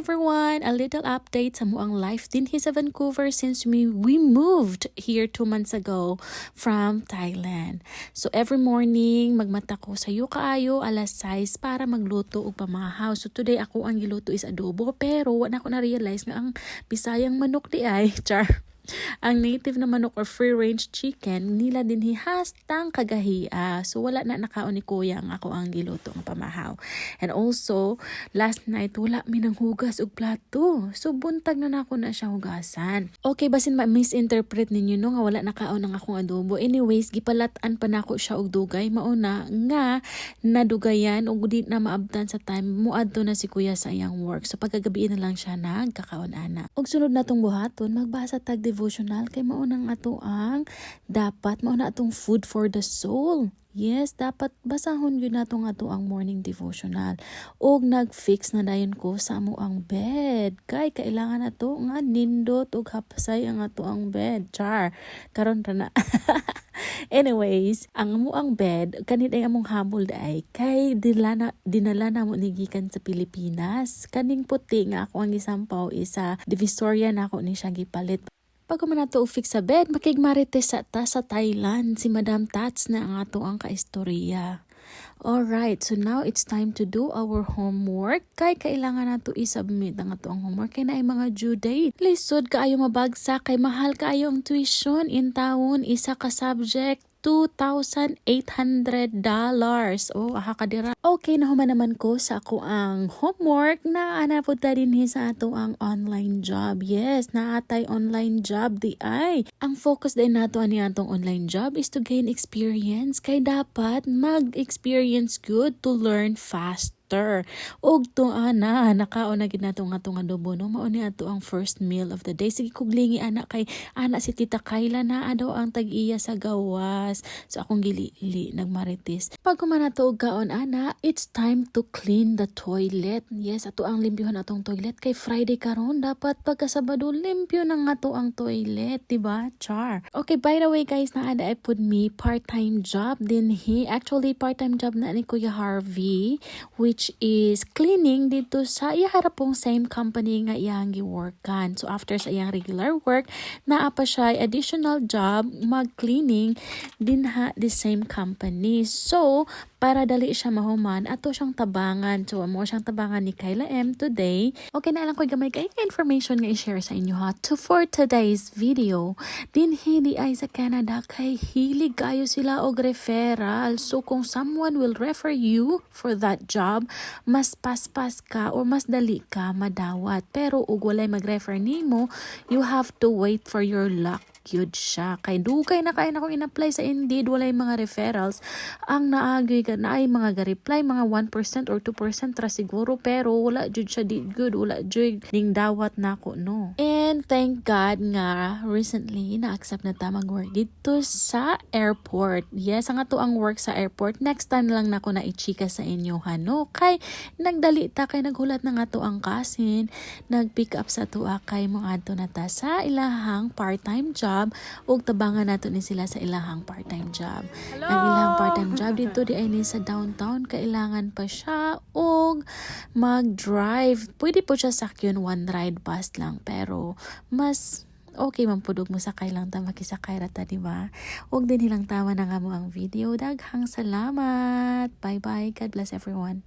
everyone! A little update sa muang life din here sa Vancouver since we moved here 2 months ago from Thailand. So every morning, magmata ko sa kaayo alas 6 para magluto og pamahaw. So today ako ang giluto is adobo pero wala ko na-realize nga ang Bisayang manok di ay, char. Ang native na manok or free-range chicken, nila din hihastang kagahia. So, wala na nakaon ni kuya ang ako ang giluto ang pamahaw. And also, last night, wala minang hugas og plato. So, buntag na nako na siya hugasan. Okay, basin ma-misinterpret ninyo no, nga wala nakaon ang akong adobo. Anyways, gipalatan pa nako siya og dugay. Mauna nga, nadugayan og di na maabtan sa time, muadto na si kuya sa iyang work. So, pagkagabi na lang siya nagkakaon ana. Og sunod natong buhaton, magbasa tag devotional kay maunang ato ang dapat mauna atong food for the soul. Yes, dapat basahon yun natong ato ang morning devotional. Og nag-fix na dayon ko sa amo ang bed. Kay kailangan ato nga nindot og hapsay ang ato ang bed. Char. Karon ra na. Anyways, ang amo ang bed kanid ay among habol daay kay dinala na mo nigikan sa Pilipinas. Kaning puti nga ako ang gisampaw isa Divisoria na ako ni siya gipalit. Pag man nato fix sa bed, makigmarites sa Thailand si Madam Tats na ang ato ang kaistorya. Alright, so now it's time to do our homework. Kay kailangan nato i-submit ang ato ang homework kay na ay mga due date. Lisod kaayo mabagsak kay mahal kaayo ang tuition in taon isa ka subject. $2,800. Oh, aha ka dira. Okay, nahuman naman ko sa ako ang homework na anapod ta din sa ato ang online job. Yes, naatay online job di ay. Ang focus din nato ani atong online job is to gain experience. Kay dapat mag-experience good to learn fast. Og to ana nakaon na gid nato nga tong adobo no mao ni ato ang first meal of the day. Sige kuglingi ana kay ana si Tita Kayla na daw ang tag-iya sa gawas. So akong gili nagmarites. Pag man nato og kaon ana, it's time to clean the toilet. Yes, ato ang limpyuhan atong toilet kay Friday karon dapat pagka Sabado limpyo nang ato ang toilet, diba? Char. Okay, by the way guys, naada ay pud me part-time job din actually part-time job na ni Kuya Harvey which is cleaning dito sa iharapong same company nga iyang giworkan. So after sa iyang regular work, naa pa siya additional job mag-cleaning din the same company. So para dali siya mahuman, ato siyang tabangan. So amo siyang tabangan ni Kayla M today. Okay na lang ko gamay kay information nga i-share sa inyo ha. For today's video, dinhi ay sa Canada kay hilig kayo sila og referral. So kung someone will refer you for that job, mas paspas ka or mas dali ka madawat. Pero ug walay mag-refer nimo, you have to wait for your luck. Yun siya. Kay dugay na kayo na kung in-apply sa Indeed, walay mga referrals. Ang naagay ka na ay mga ga-reply, mga 1% or 2% ra siguro, pero wala jud siya di good, wala jud ning dawat na ko, no. And thank God nga, recently, na-accept na ta mag-work dito sa airport. Yes, ang ato ang work sa airport. Next time lang na ko na i-chika sa inyo, no. Kay, nagdali ta, kay naghulat na nga to ang kasin, nag-pick up sa tuwa kay mga ato na ta sa ilahang part-time job ug tabangan nato ni sila sa ilahang part-time job. Hello? Ang ilahang part-time job dito di ay ni sa downtown, kailangan pa siya og mag-drive. Pwede po siya sakyon one ride bus lang pero mas okay man pudog mo sakay lang ta makisakay ra ta, diba? Ug din hilang tama na nga mo ang video. Daghang salamat. Bye bye. God bless everyone.